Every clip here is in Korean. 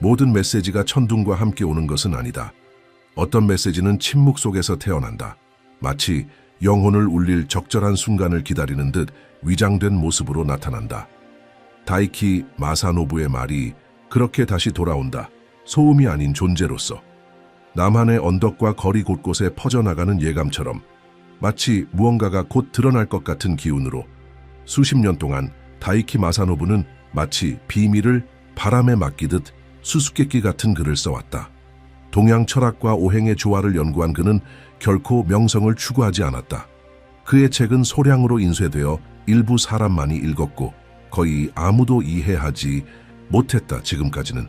모든 메시지가 천둥과 함께 오는 것은 아니다. 어떤 메시지는 침묵 속에서 태어난다. 마치 영혼을 울릴 적절한 순간을 기다리는 듯 위장된 모습으로 나타난다. 다이키 마사노부의 말이 그렇게 다시 돌아온다. 소음이 아닌 존재로서. 남한의 언덕과 거리 곳곳에 퍼져나가는 예감처럼 마치 무언가가 곧 드러날 것 같은 기운으로 수십 년 동안 다이키 마사노부는 마치 비밀을 바람에 맡기듯 수수께끼 같은 글을 써왔다. 동양 철학과 오행의 조화를 연구한 그는 결코 명성을 추구하지 않았다. 그의 책은 소량으로 인쇄되어 일부 사람만이 읽었고 거의 아무도 이해하지 못했다. 지금까지는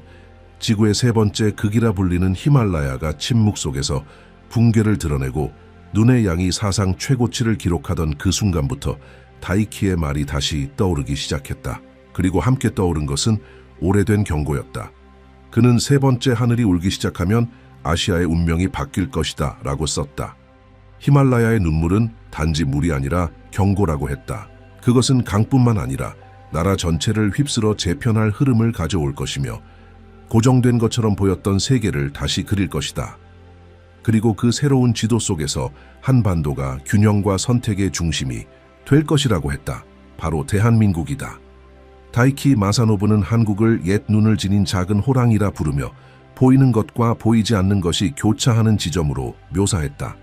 지구의 세 번째 극이라 불리는 히말라야가 침묵 속에서 붕괴를 드러내고 눈의 양이 사상 최고치를 기록하던 그 순간부터 다이키의 말이 다시 떠오르기 시작했다. 그리고 함께 떠오른 것은 오래된 경고였다. 그는 세 번째 하늘이 울기 시작하면 아시아의 운명이 바뀔 것이다 라고 썼다. 히말라야의 눈물은 단지 물이 아니라 경고라고 했다. 그것은 강뿐만 아니라 나라 전체를 휩쓸어 재편할 흐름을 가져올 것이며 고정된 것처럼 보였던 세계를 다시 그릴 것이다. 그리고 그 새로운 지도 속에서 한반도가 균형과 선택의 중심이 될 것이라고 했다. 바로 대한민국이다. 다이키 마사노부는 한국을 옛 눈을 지닌 작은 호랑이라 부르며 보이는 것과 보이지 않는 것이 교차하는 지점으로 묘사했다.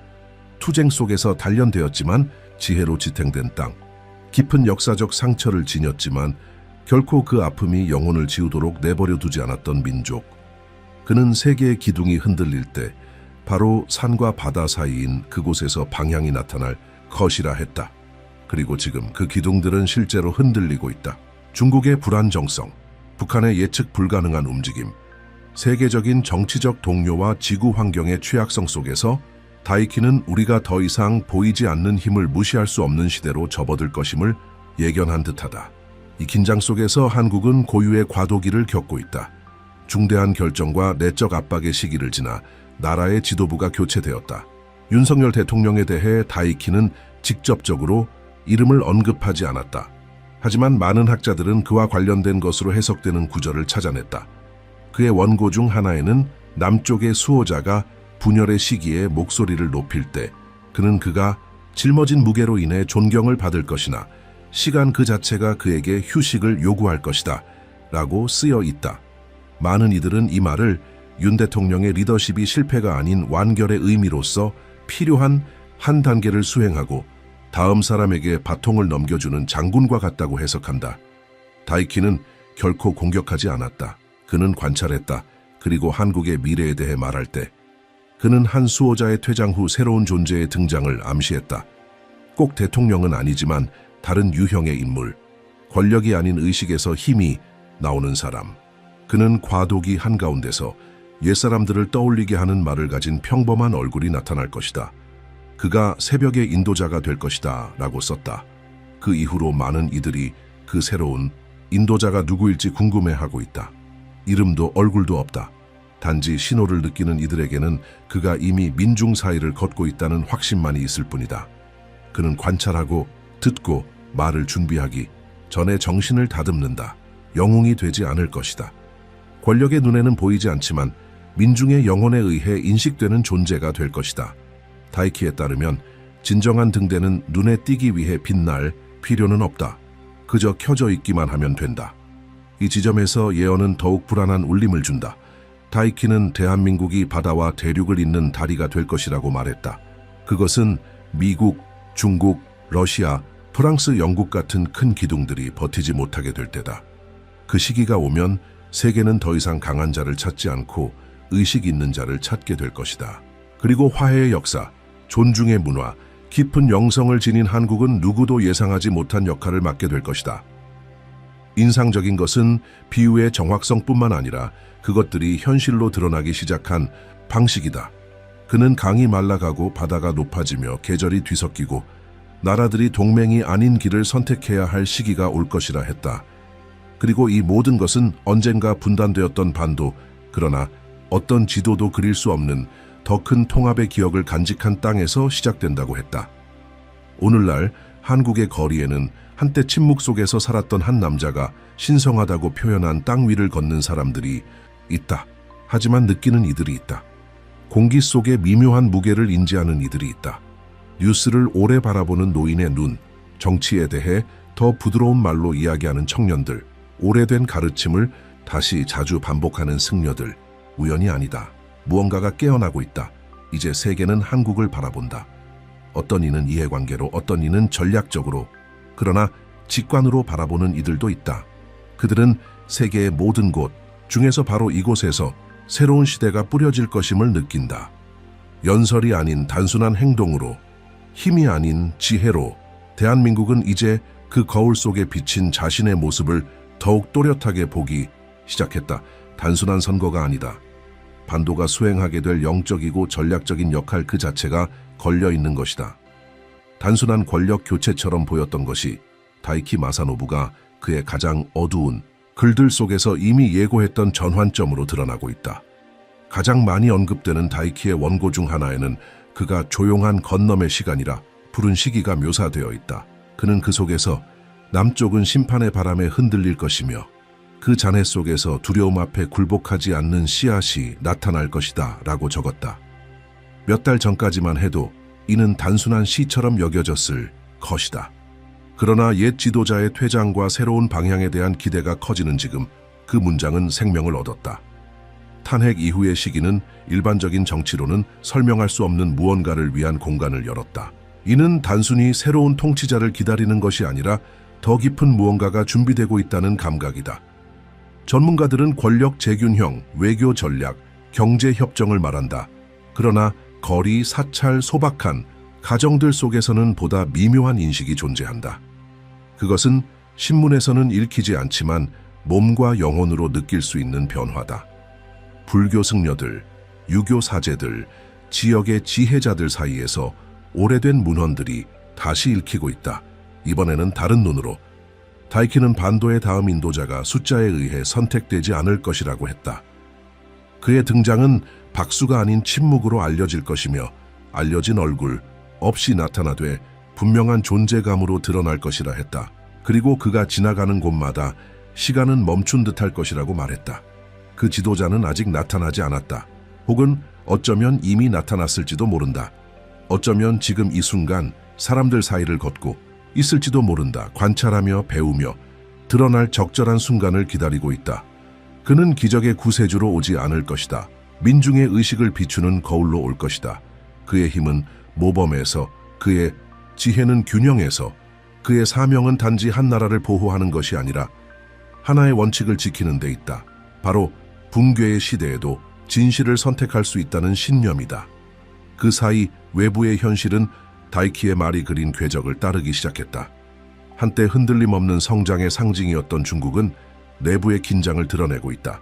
투쟁 속에서 단련되었지만 지혜로 지탱된 땅. 깊은 역사적 상처를 지녔지만 결코 그 아픔이 영혼을 지우도록 내버려 두지 않았던 민족. 그는 세계의 기둥이 흔들릴 때 바로 산과 바다 사이인 그곳에서 방향이 나타날 것이라 했다. 그리고 지금 그 기둥들은 실제로 흔들리고 있다. 중국의 불안정성, 북한의 예측 불가능한 움직임, 세계적인 정치적 동요와 지구 환경의 취약성 속에서 다이키는 우리가 더 이상 보이지 않는 힘을 무시할 수 없는 시대로 접어들 것임을 예견한 듯하다. 이 긴장 속에서 한국은 고유의 과도기를 겪고 있다. 중대한 결정과 내적 압박의 시기를 지나 나라의 지도부가 교체되었다. 윤석열 대통령에 대해 다이키는 직접적으로 이름을 언급하지 않았다. 하지만 많은 학자들은 그와 관련된 것으로 해석되는 구절을 찾아냈다. 그의 원고 중 하나에는 남쪽의 수호자가 분열의 시기에 목소리를 높일 때 그가 짊어진 무게로 인해 존경을 받을 것이나 시간 그 자체가 그에게 휴식을 요구할 것이다 라고 쓰여 있다. 많은 이들은 이 말을 윤 대통령의 리더십이 실패가 아닌 완결의 의미로서 필요한 한 단계를 수행하고 다음 사람에게 바통을 넘겨주는 장군과 같다고 해석한다. 다이키는 결코 공격하지 않았다. 그는 관찰했다. 그리고 한국의 미래에 대해 말할 때 그는 한 수호자의 퇴장 후 새로운 존재의 등장을 암시했다. 꼭 대통령은 아니지만 다른 유형의 인물, 권력이 아닌 의식에서 힘이 나오는 사람. 그는 과도기 한가운데서 옛사람들을 떠올리게 하는 말을 가진 평범한 얼굴이 나타날 것이다. 그가 새벽의 인도자가 될 것이다 라고 썼다. 그 이후로 많은 이들이 그 새로운 인도자가 누구일지 궁금해하고 있다. 이름도 얼굴도 없다. 단지 신호를 느끼는 이들에게는 그가 이미 민중 사이를 걷고 있다는 확신만이 있을 뿐이다. 그는 관찰하고 듣고 말을 준비하기 전에 정신을 다듬는다. 영웅이 되지 않을 것이다. 권력의 눈에는 보이지 않지만 민중의 영혼에 의해 인식되는 존재가 될 것이다. 다이키에 따르면 진정한 등대는 눈에 띄기 위해 빛날 필요는 없다. 그저 켜져 있기만 하면 된다. 이 지점에서 예언은 더욱 불안한 울림을 준다. 다이키는 대한민국이 바다와 대륙을 잇는 다리가 될 것이라고 말했다. 그것은 미국, 중국, 러시아, 프랑스, 영국 같은 큰 기둥들이 버티지 못하게 될 때다. 그 시기가 오면 세계는 더 이상 강한 자를 찾지 않고 의식 있는 자를 찾게 될 것이다. 그리고 화해의 역사, 존중의 문화, 깊은 영성을 지닌 한국은 누구도 예상하지 못한 역할을 맡게 될 것이다. 인상적인 것은 비유의 정확성뿐만 아니라 그것들이 현실로 드러나기 시작한 방식이다. 그는 강이 말라가고 바다가 높아지며 계절이 뒤섞이고 나라들이 동맹이 아닌 길을 선택해야 할 시기가 올 것이라 했다. 그리고 이 모든 것은 언젠가 분단되었던 반도, 그러나 어떤 지도도 그릴 수 없는 더 큰 통합의 기억을 간직한 땅에서 시작된다고 했다. 오늘날 한국의 거리에는 한때 침묵 속에서 살았던 한 남자가 신성하다고 표현한 땅 위를 걷는 사람들이 있다. 하지만 느끼는 이들이 있다. 공기 속에 미묘한 무게를 인지하는 이들이 있다. 뉴스를 오래 바라보는 노인의 눈, 정치에 대해 더 부드러운 말로 이야기하는 청년들, 오래된 가르침을 다시 자주 반복하는 승려들, 우연이 아니다. 무언가가 깨어나고 있다. 이제 세계는 한국을 바라본다. 어떤 이는 이해관계로, 어떤 이는 전략적으로, 그러나 직관으로 바라보는 이들도 있다. 그들은 세계의 모든 곳 중에서 바로 이곳에서 새로운 시대가 뿌려질 것임을 느낀다. 연설이 아닌 단순한 행동으로, 힘이 아닌 지혜로 대한민국은 이제 그 거울 속에 비친 자신의 모습을 더욱 또렷하게 보기 시작했다. 단순한 선거가 아니다. 반도가 수행하게 될 영적이고 전략적인 역할 그 자체가 걸려 있는 것이다. 단순한 권력 교체처럼 보였던 것이 다이키 마사노부가 그의 가장 어두운 글들 속에서 이미 예고했던 전환점으로 드러나고 있다. 가장 많이 언급되는 다이키의 원고 중 하나에는 그가 조용한 건너의 시간이라 부른 시기가 묘사되어 있다. 그는 그 속에서 남쪽은 심판의 바람에 흔들릴 것이며 그 잔해 속에서 두려움 앞에 굴복하지 않는 씨앗이 나타날 것이다 라고 적었다. 몇 달 전까지만 해도 이는 단순한 시처럼 여겨졌을 것이다. 그러나 옛 지도자의 퇴장과 새로운 방향에 대한 기대가 커지는 지금 그 문장은 생명을 얻었다. 탄핵 이후의 시기는 일반적인 정치로는 설명할 수 없는 무언가를 위한 공간을 열었다. 이는 단순히 새로운 통치자를 기다리는 것이 아니라 더 깊은 무언가가 준비되고 있다는 감각이다. 전문가들은 권력 재균형, 외교 전략, 경제 협정을 말한다. 그러나 거리, 사찰, 소박한 가정들 속에서는 보다 미묘한 인식이 존재한다. 그것은 신문에서는 읽히지 않지만 몸과 영혼으로 느낄 수 있는 변화다. 불교 승려들, 유교 사제들, 지역의 지혜자들 사이에서 오래된 문헌들이 다시 읽히고 있다. 이번에는 다른 눈으로. 다이키는 반도의 다음 인도자가 숫자에 의해 선택되지 않을 것이라고 했다. 그의 등장은 박수가 아닌 침묵으로 알려질 것이며 알려진 얼굴 없이 나타나되 분명한 존재감으로 드러날 것이라 했다. 그리고 그가 지나가는 곳마다 시간은 멈춘 듯할 것이라고 말했다. 그 지도자는 아직 나타나지 않았다. 혹은 어쩌면 이미 나타났을지도 모른다. 어쩌면 지금 이 순간 사람들 사이를 걷고 있을지도 모른다. 관찰하며 배우며 드러날 적절한 순간을 기다리고 있다. 그는 기적의 구세주로 오지 않을 것이다. 민중의 의식을 비추는 거울로 올 것이다. 그의 힘은 모범에서, 그의 지혜는 균형에서, 그의 사명은 단지 한 나라를 보호하는 것이 아니라 하나의 원칙을 지키는 데 있다. 바로 붕괴의 시대에도 진실을 선택할 수 있다는 신념이다. 그 사이 외부의 현실은 다이키의 말이 그린 궤적을 따르기 시작했다. 한때 흔들림 없는 성장의 상징이었던 중국은 내부의 긴장을 드러내고 있다.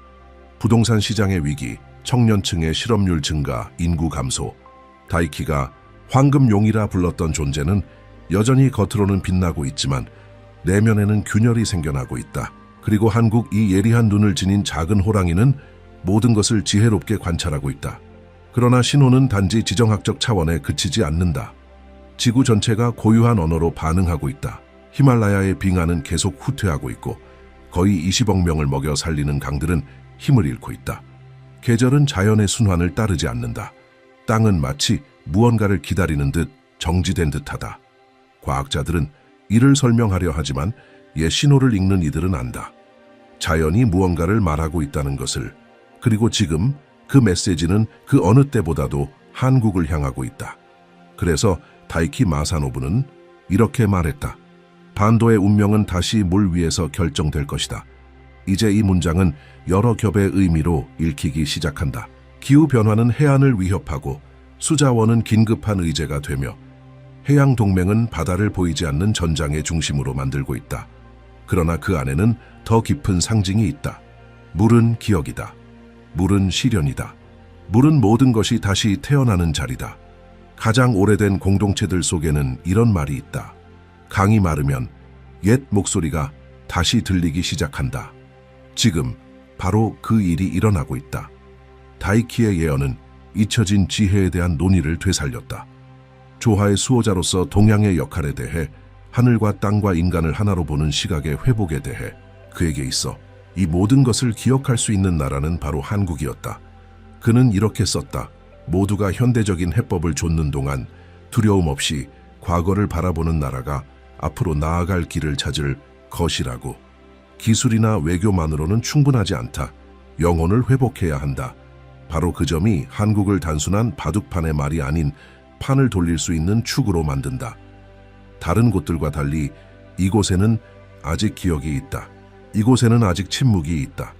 부동산 시장의 위기, 청년층의 실업률 증가, 인구 감소, 다이키가 황금용이라 불렀던 존재는 여전히 겉으로는 빛나고 있지만 내면에는 균열이 생겨나고 있다. 그리고 한국 이 예리한 눈을 지닌 작은 호랑이는 모든 것을 지혜롭게 관찰하고 있다. 그러나 신호는 단지 지정학적 차원에 그치지 않는다. 지구 전체가 고유한 언어로 반응하고 있다. 히말라야의 빙하는 계속 후퇴하고 있고 거의 20억 명을 먹여 살리는 강들은 힘을 잃고 있다. 계절은 자연의 순환을 따르지 않는다. 땅은 마치 무언가를 기다리는 듯 정지된 듯하다. 과학자들은 이를 설명하려 하지만 옛 신호를 읽는 이들은 안다. 자연이 무언가를 말하고 있다는 것을. 그리고 지금 그 메시지는 그 어느 때보다도 한국을 향하고 있다. 그래서 다이키 마사노부는 이렇게 말했다. 반도의 운명은 다시 물 위에서 결정될 것이다. 이제 이 문장은 여러 겹의 의미로 읽히기 시작한다. 기후변화는 해안을 위협하고 수자원은 긴급한 의제가 되며 해양동맹은 바다를 보이지 않는 전장의 중심으로 만들고 있다. 그러나 그 안에는 더 깊은 상징이 있다. 물은 기억이다. 물은 시련이다. 물은 모든 것이 다시 태어나는 자리다. 가장 오래된 공동체들 속에는 이런 말이 있다. 강이 마르면 옛 목소리가 다시 들리기 시작한다. 지금 바로 그 일이 일어나고 있다. 다이키의 예언은 잊혀진 지혜에 대한 논의를 되살렸다. 조화의 수호자로서 동양의 역할에 대해, 하늘과 땅과 인간을 하나로 보는 시각의 회복에 대해 그에게 있어 이 모든 것을 기억할 수 있는 나라는 바로 한국이었다. 그는 이렇게 썼다. 모두가 현대적인 해법을 좇는 동안 두려움 없이 과거를 바라보는 나라가 앞으로 나아갈 길을 찾을 것이라고. 기술이나 외교만으로는 충분하지 않다. 영혼을 회복해야 한다. 바로 그 점이 한국을 단순한 바둑판의 말이 아닌 판을 돌릴 수 있는 축으로 만든다. 다른 곳들과 달리 이곳에는 아직 기억이 있다. 이곳에는 아직 침묵이 있다.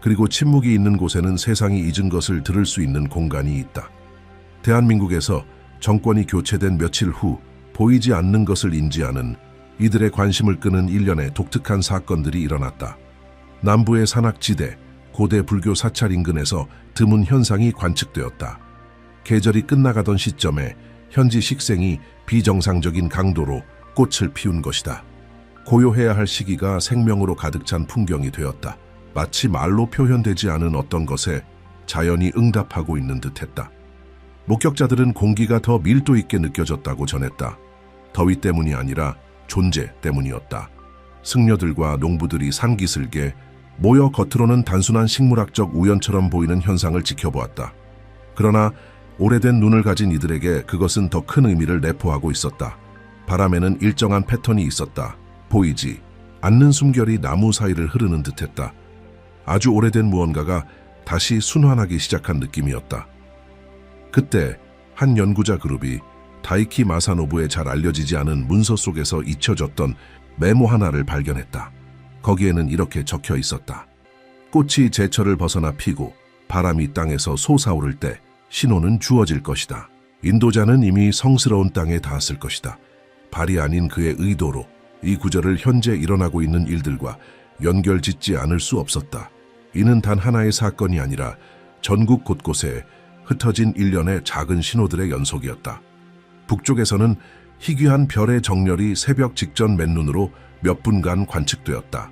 그리고 침묵이 있는 곳에는 세상이 잊은 것을 들을 수 있는 공간이 있다. 대한민국에서 정권이 교체된 며칠 후 보이지 않는 것을 인지하는 이들의 관심을 끄는 일련의 독특한 사건들이 일어났다. 남부의 산악지대, 고대 불교 사찰 인근에서 드문 현상이 관측되었다. 계절이 끝나가던 시점에 현지 식생이 비정상적인 강도로 꽃을 피운 것이다. 고요해야 할 시기가 생명으로 가득 찬 풍경이 되었다. 마치 말로 표현되지 않은 어떤 것에 자연이 응답하고 있는 듯했다. 목격자들은 공기가 더 밀도 있게 느껴졌다고 전했다. 더위 때문이 아니라 존재 때문이었다. 승려들과 농부들이 산기슭에 모여 겉으로는 단순한 식물학적 우연처럼 보이는 현상을 지켜보았다. 그러나 오래된 눈을 가진 이들에게 그것은 더 큰 의미를 내포하고 있었다. 바람에는 일정한 패턴이 있었다. 보이지 않는 숨결이 나무 사이를 흐르는 듯했다. 아주 오래된 무언가가 다시 순환하기 시작한 느낌이었다. 그때 한 연구자 그룹이 다이키 마사노부의 잘 알려지지 않은 문서 속에서 잊혀졌던 메모 하나를 발견했다. 거기에는 이렇게 적혀 있었다. 꽃이 제철을 벗어나 피고 바람이 땅에서 솟아오를 때 신호는 주어질 것이다. 인도자는 이미 성스러운 땅에 닿았을 것이다. 발이 아닌 그의 의도로 이 구절을 현재 일어나고 있는 일들과 연결짓지 않을 수 없었다. 이는 단 하나의 사건이 아니라 전국 곳곳에 흩어진 일련의 작은 신호들의 연속이었다. 북쪽에서는 희귀한 별의 정렬이 새벽 직전 맨눈으로 몇 분간 관측되었다.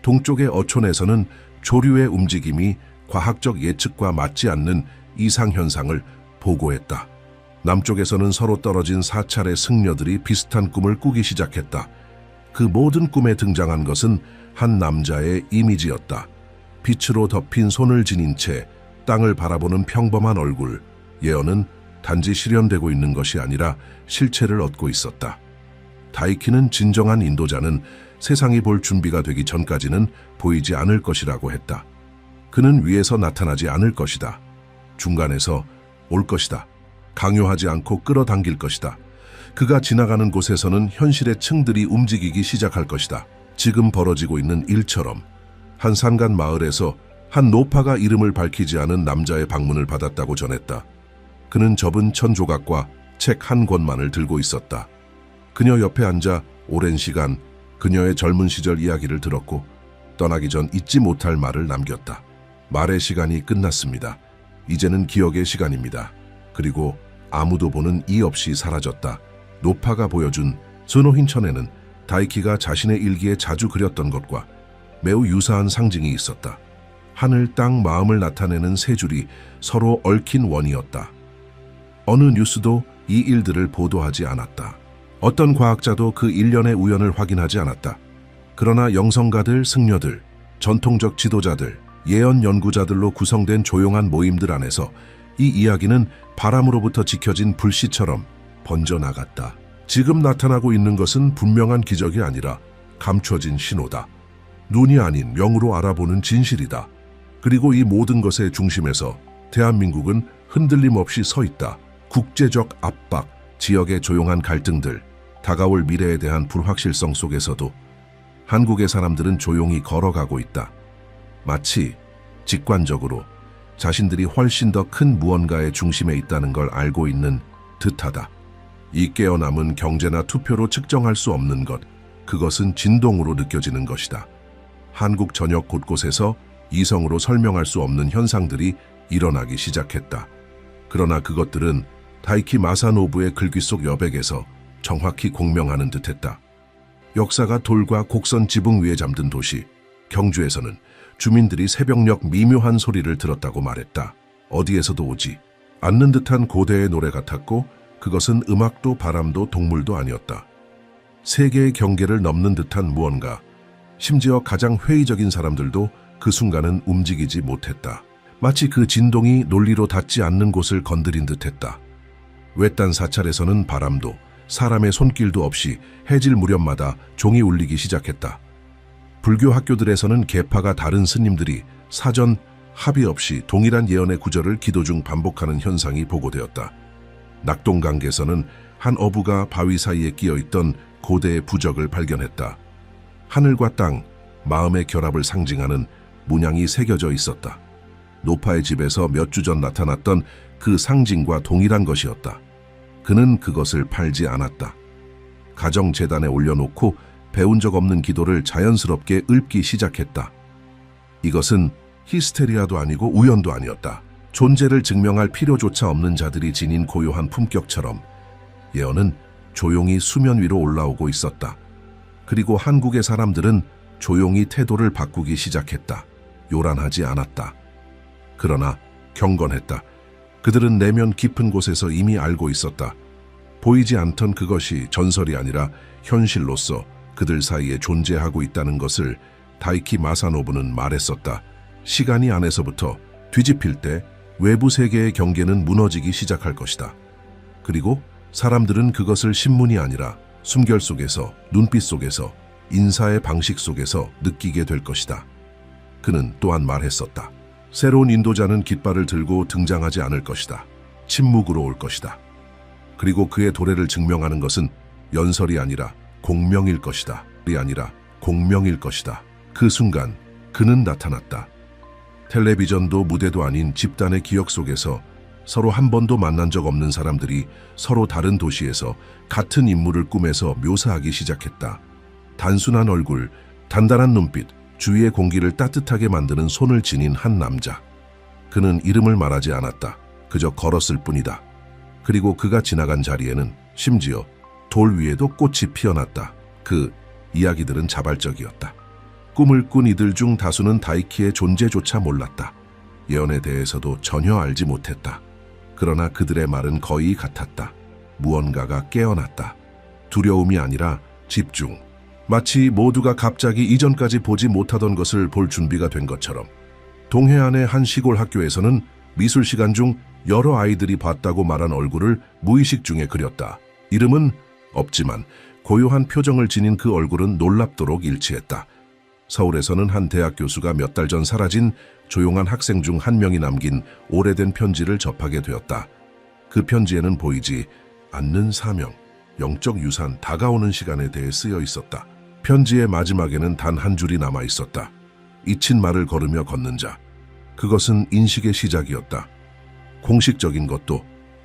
동쪽의 어촌에서는 조류의 움직임이 과학적 예측과 맞지 않는 이상현상을 보고했다. 남쪽에서는 서로 떨어진 사찰의 승려들이 비슷한 꿈을 꾸기 시작했다. 그 모든 꿈에 등장한 것은 한 남자의 이미지였다. 빛으로 덮인 손을 지닌 채 땅을 바라보는 평범한 얼굴. 예언은 단지 실현되고 있는 것이 아니라 실체를 얻고 있었다. 다이키는 진정한 인도자는 세상이 볼 준비가 되기 전까지는 보이지 않을 것이라고 했다. 그는 위에서 나타나지 않을 것이다. 중간에서 올 것이다. 강요하지 않고 끌어당길 것이다. 그가 지나가는 곳에서는 현실의 층들이 움직이기 시작할 것이다. 지금 벌어지고 있는 일처럼. 한 산간 마을에서 한 노파가 이름을 밝히지 않은 남자의 방문을 받았다고 전했다. 그는 접은 천 조각과 책 한 권만을 들고 있었다. 그녀 옆에 앉아 오랜 시간 그녀의 젊은 시절 이야기를 들었고 떠나기 전 잊지 못할 말을 남겼다. 말의 시간이 끝났습니다. 이제는 기억의 시간입니다. 그리고 아무도 보는 이 없이 사라졌다. 노파가 보여준 스노힌천에는 다이키가 자신의 일기에 자주 그렸던 것과 매우 유사한 상징이 있었다. 하늘, 땅, 마음을 나타내는 세 줄이 서로 얽힌 원이었다. 어느 뉴스도 이 일들을 보도하지 않았다. 어떤 과학자도 그 일련의 우연을 확인하지 않았다. 그러나 영성가들, 승려들, 전통적 지도자들, 예언 연구자들로 구성된 조용한 모임들 안에서 이 이야기는 바람으로부터 지켜진 불씨처럼 번져나갔다. 지금 나타나고 있는 것은 분명한 기적이 아니라 감춰진 신호다. 눈이 아닌 명으로 알아보는 진실이다. 그리고 이 모든 것의 중심에서 대한민국은 흔들림 없이 서 있다. 국제적 압박, 지역의 조용한 갈등들, 다가올 미래에 대한 불확실성 속에서도 한국의 사람들은 조용히 걸어가고 있다. 마치 직관적으로 자신들이 훨씬 더 큰 무언가의 중심에 있다는 걸 알고 있는 듯하다. 이 깨어남은 경제나 투표로 측정할 수 없는 것, 그것은 진동으로 느껴지는 것이다. 한국 전역 곳곳에서 이성으로 설명할 수 없는 현상들이 일어나기 시작했다. 그러나 그것들은 다이키 마사노부의 글귀 속 여백에서 정확히 공명하는 듯했다. 역사가 돌과 곡선 지붕 위에 잠든 도시, 경주에서는 주민들이 새벽녘 미묘한 소리를 들었다고 말했다. 어디에서도 오지 않는 듯한 고대의 노래 같았고 그것은 음악도 바람도 동물도 아니었다. 세계의 경계를 넘는 듯한 무언가, 심지어 가장 회의적인 사람들도 그 순간은 움직이지 못했다. 마치 그 진동이 논리로 닿지 않는 곳을 건드린 듯했다. 외딴 사찰에서는 바람도 사람의 손길도 없이 해질 무렵마다 종이 울리기 시작했다. 불교 학교들에서는 계파가 다른 스님들이 사전 합의 없이 동일한 예언의 구절을 기도 중 반복하는 현상이 보고되었다. 낙동강계에서는 한 어부가 바위 사이에 끼어있던 고대의 부적을 발견했다. 하늘과 땅, 마음의 결합을 상징하는 문양이 새겨져 있었다. 노파의 집에서 몇 주 전 나타났던 그 상징과 동일한 것이었다. 그는 그것을 팔지 않았다. 가정재단에 올려놓고 배운 적 없는 기도를 자연스럽게 읊기 시작했다. 이것은 히스테리아도 아니고 우연도 아니었다. 존재를 증명할 필요조차 없는 자들이 지닌 고요한 품격처럼 예언은 조용히 수면 위로 올라오고 있었다. 그리고 한국의 사람들은 조용히 태도를 바꾸기 시작했다. 요란하지 않았다. 그러나 경건했다. 그들은 내면 깊은 곳에서 이미 알고 있었다. 보이지 않던 그것이 전설이 아니라 현실로서 그들 사이에 존재하고 있다는 것을 다이키 마사노부는 말했었다. 시간이 안에서부터 뒤집힐 때 외부 세계의 경계는 무너지기 시작할 것이다. 그리고 사람들은 그것을 신문이 아니라 숨결 속에서, 눈빛 속에서, 인사의 방식 속에서 느끼게 될 것이다. 그는 또한 말했었다. 새로운 인도자는 깃발을 들고 등장하지 않을 것이다. 침묵으로 올 것이다. 그리고 그의 도래를 증명하는 것은 연설이 아니라 공명일 것이다. 이 아니라 공명일 것이다. 그 순간 그는 나타났다. 텔레비전도 무대도 아닌 집단의 기억 속에서 서로 한 번도 만난 적 없는 사람들이 서로 다른 도시에서 같은 인물을 꿈에서 묘사하기 시작했다. 단순한 얼굴, 단단한 눈빛, 주위의 공기를 따뜻하게 만드는 손을 지닌 한 남자. 그는 이름을 말하지 않았다. 그저 걸었을 뿐이다. 그리고 그가 지나간 자리에는 심지어 돌 위에도 꽃이 피어났다. 그 이야기들은 자발적이었다. 꿈을 꾼 이들 중 다수는 다이키의 존재조차 몰랐다. 예언에 대해서도 전혀 알지 못했다. 그러나 그들의 말은 거의 같았다. 무언가가 깨어났다. 두려움이 아니라 집중. 마치 모두가 갑자기 이전까지 보지 못하던 것을 볼 준비가 된 것처럼. 동해안의 한 시골 학교에서는 미술 시간 중 여러 아이들이 봤다고 말한 얼굴을 무의식 중에 그렸다. 이름은 없지만 고요한 표정을 지닌 그 얼굴은 놀랍도록 일치했다. 서울에서는 한 대학 교수가 몇 달 전 사라진 조용한 학생 중 한 명이 남긴 오래된 편지를 접하게 되었다. 그 편지에는 보이지 않는 사명, 영적 유산, 다가오는 시간에 대해 쓰여 있었다. 편지의 마지막에는 단 한 줄이 남아 있었다. 잊힌 말을 걸으며 걷는 자. 그것은 인식의 시작이었다. 공식적인 것도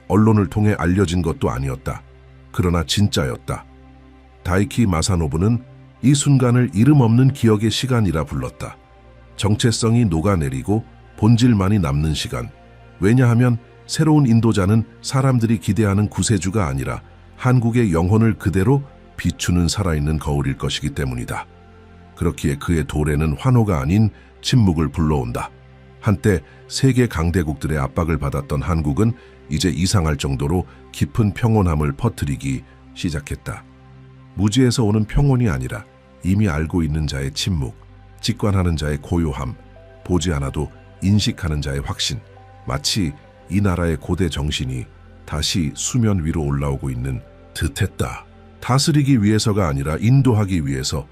언론을 통해 알려진 것도 아니었다. 그러나 진짜였다. 다이키 마사노부는 이 순간을 이름 없는 기억의 시간이라 불렀다. 정체성이 녹아내리고 본질만이 남는 시간. 왜냐하면 새로운 인도자는 사람들이 기대하는 구세주가 아니라 한국의 영혼을 그대로 비추는 살아있는 거울일 것이기 때문이다. 그렇기에 그의 도래는 환호가 아닌 침묵을 불러온다. 한때 세계 강대국들의 압박을 받았던 한국은 이제 이상할 정도로 깊은 평온함을 퍼뜨리기 시작했다. 무지에서 오는 평온이 아니라 이미 알고 있는 자의 침묵, 직관하는 자의 고요함, 보지 않아도 인식하는 자의 확신. 마치 이 나라의 고대 정신이 다시 수면 위로 올라오고 있는 듯했다. 다스리기 위해서가 아니라 인도하기 위해서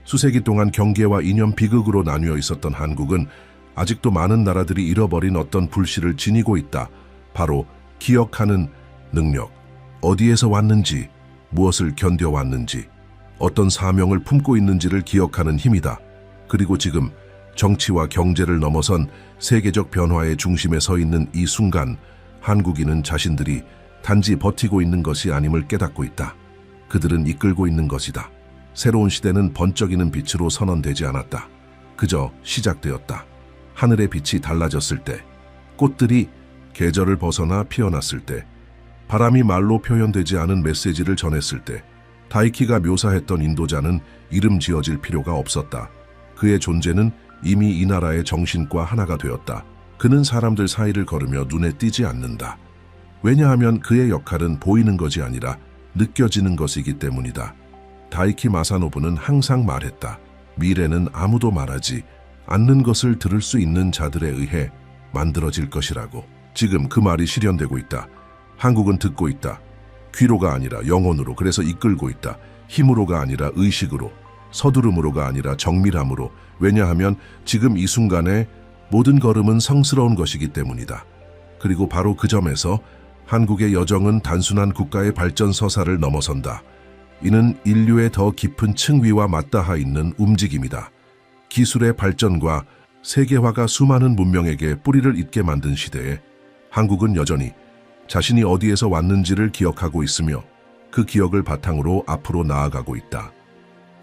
수세기 동안 경계와 이념 비극으로 나뉘어 있었던 한국은 아직도 많은 나라들이 잃어버린 어떤 불씨를 지니고 있다. 바로 기억하는 능력. 어디에서 왔는지, 무엇을 견뎌왔는지, 어떤 사명을 품고 있는지를 기억하는 힘이다. 그리고 지금 정치와 경제를 넘어선 세계적 변화의 중심에 서 있는 이 순간, 한국인은 자신들이 단지 버티고 있는 것이 아님을 깨닫고 있다. 그들은 이끌고 있는 것이다. 새로운 시대는 번쩍이는 빛으로 선언되지 않았다. 그저 시작되었다. 하늘의 빛이 달라졌을 때, 꽃들이 계절을 벗어나 피어났을 때, 바람이 말로 표현되지 않은 메시지를 전했을 때, 다이키가 묘사했던 인도자는 이름 지어질 필요가 없었다. 그의 존재는 이미 이 나라의 정신과 하나가 되었다. 그는 사람들 사이를 걸으며 눈에 띄지 않는다. 왜냐하면 그의 역할은 보이는 것이 아니라 느껴지는 것이기 때문이다. 다이키 마사노부는 항상 말했다. 미래는 아무도 말하지 않는 것을 들을 수 있는 자들에 의해 만들어질 것이라고. 지금 그 말이 실현되고 있다. 한국은 듣고 있다. 귀로가 아니라 영혼으로, 그래서 이끌고 있다. 힘으로가 아니라 의식으로, 서두름으로가 아니라 정밀함으로. 왜냐하면 지금 이 순간에 모든 걸음은 성스러운 것이기 때문이다. 그리고 바로 그 점에서 한국의 여정은 단순한 국가의 발전 서사를 넘어선다. 이는 인류의 더 깊은 층위와 맞닿아 있는 움직임이다. 기술의 발전과 세계화가 수많은 문명에게 뿌리를 잇게 만든 시대에 한국은 여전히 자신이 어디에서 왔는지를 기억하고 있으며 그 기억을 바탕으로 앞으로 나아가고 있다.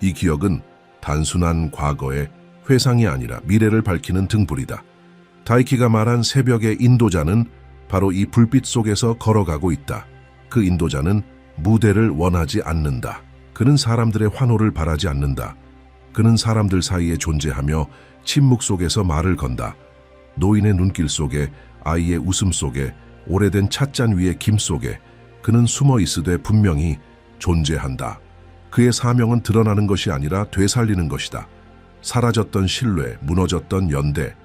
이 기억은 단순한 과거의 회상이 아니라 미래를 밝히는 등불이다. 다이키가 말한 새벽의 인도자는 바로 이 불빛 속에서 걸어가고 있다. 그 인도자는 무대를 원하지 않는다. 그는 사람들의 환호를 바라지 않는다. 그는 사람들 사이에 존재하며 침묵 속에서 말을 건다. 노인의 눈길 속에, 아이의 웃음 속에, 오래된 찻잔 위의 김 속에 그는 숨어 있으되 분명히 존재한다. 그의 사명은 드러나는 것이 아니라 되살리는 것이다. 사라졌던 신뢰, 무너졌던 연대,